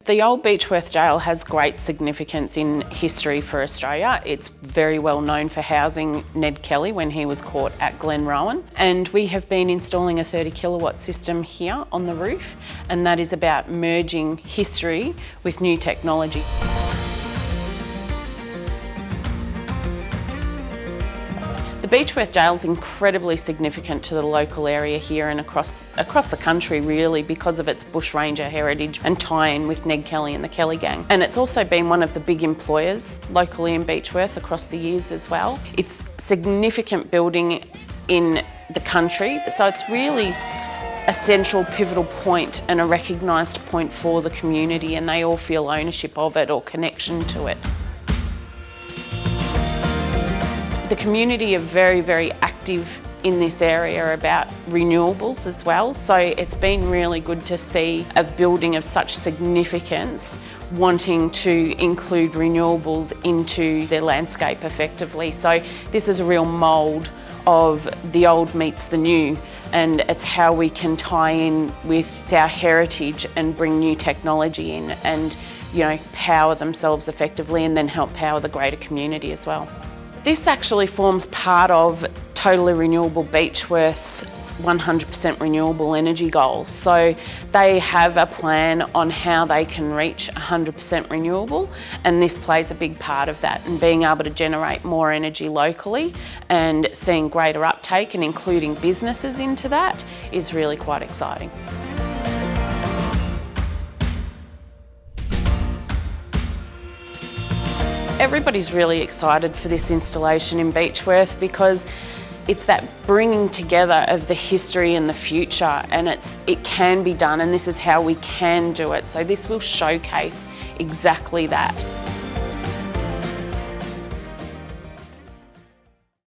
The old Beechworth Jail has great significance in history for Australia. It's very well known for housing Ned Kelly when he was caught at Glenrowan. And we have been installing a 30 kilowatt system here on the roof, and that is about merging history with new technology. The Beechworth Jail is incredibly significant to the local area here and across the country really, because of its bushranger heritage and tie-in with Ned Kelly and the Kelly Gang. And it's also been one of the big employers locally in Beechworth across the years as well. It's a significant building in the country, so it's really a central pivotal point and a recognised point for the community, and they all feel ownership of it or connection to it. The community are very, very active in this area about renewables as well, so it's been really good to see a building of such significance wanting to include renewables into their landscape effectively. So this is a real mould of the old meets the new, and it's how we can tie in with our heritage and bring new technology in and, you know, power themselves effectively and then help power the greater community as well. This actually forms part of Totally Renewable Beechworth's 100% renewable energy goal. So they have a plan on how they can reach 100% renewable, and this plays a big part of that, and being able to generate more energy locally and seeing greater uptake and including businesses into that is really quite exciting. Everybody's really excited for this installation in Beechworth because it's that bringing together of the history and the future, and it can be done, and this is how we can do it. So this will showcase exactly that.